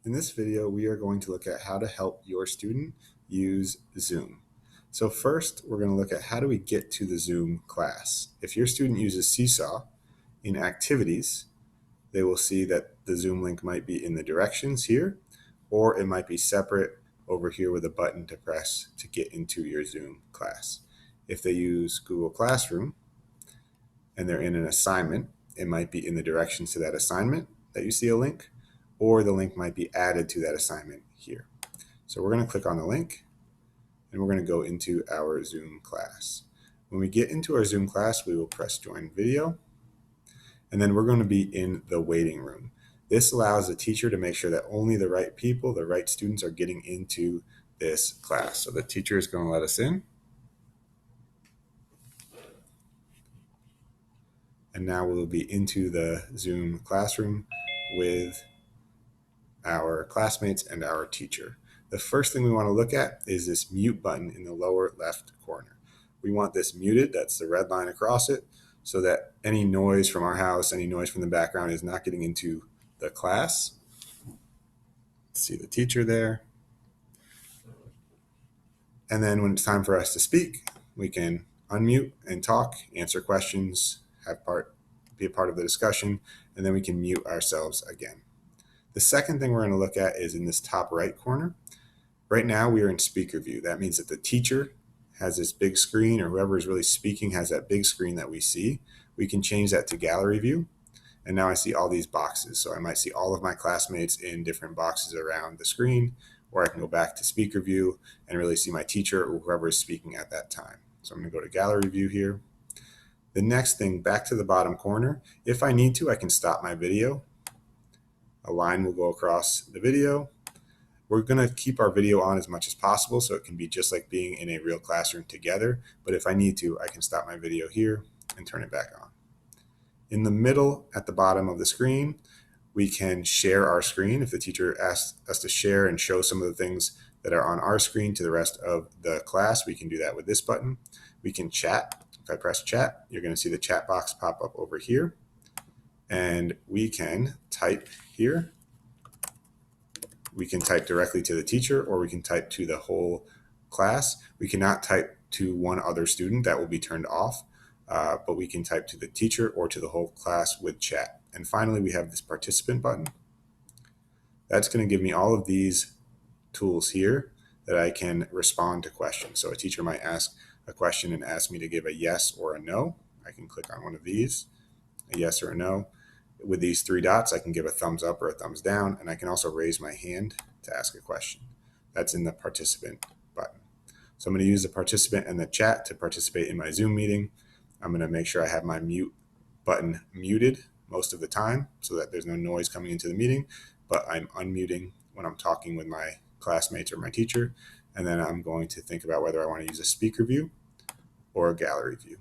In this video, we are going to look at how to help your student use Zoom. So first, we're going to look at how do we get to the Zoom class. If your student uses Seesaw in activities, they will see that the Zoom link might be in the directions here, or it might be separate over here with a button to press to get into your Zoom class. If they use Google Classroom and they're in an assignment, it might be in the directions to that assignment that you see a link, or the link might be added to that assignment here. So we're going to click on the link and we're going to go into our Zoom class. When we get into our Zoom class, we will press join video, and then we're going to be in the waiting room. This allows the teacher to make sure that only the right people, the right students, are getting into this class. So the teacher is going to let us in. And now we'll be into the Zoom classroom with our classmates and our teacher. The first thing we want to look at is this mute button in the lower left corner. We want this muted, that's the red line across it, so that any noise from our house, any noise from the background is not getting into the class. See the teacher there. And then when it's time for us to speak, we can unmute and talk, answer questions, be a part of the discussion, and then we can mute ourselves again. The second thing we're going to look at is in this top right corner. Right now we are in speaker view. That means that the teacher has this big screen, or whoever is really speaking has that big screen that we see. We can change that to gallery view. And now I see all these boxes. So I might see all of my classmates in different boxes around the screen, or I can go back to speaker view and really see my teacher or whoever is speaking at that time. So I'm going to go to gallery view here. The next thing, back to the bottom corner, if I need to, I can stop my video. A line will go across the video. We're going to keep our video on as much as possible so it can be just like being in a real classroom together. But if I need to, I can stop my video here and turn it back on. In the middle at the bottom of the screen, we can share our screen. If the teacher asks us to share and show some of the things that are on our screen to the rest of the class, we can do that with this button. We can chat. If I press chat, you're going to see the chat box pop up over here. And we can type here. We can type directly to the teacher, or we can type to the whole class. We cannot type to one other student. That will be turned off. But we can type to the teacher or to the whole class with chat. And finally, we have this participant button. That's going to give me all of these tools here that I can respond to questions. So a teacher might ask a question and ask me to give a yes or a no. I can click on one of these, a yes or a no. With these three dots, I can give a thumbs up or a thumbs down, and I can also raise my hand to ask a question. That's in the participant button. So I'm going to use the participant and the chat to participate in my Zoom meeting. I'm going to make sure I have my mute button muted most of the time so that there's no noise coming into the meeting, but I'm unmuting when I'm talking with my classmates or my teacher. And then I'm going to think about whether I want to use a speaker view or a gallery view.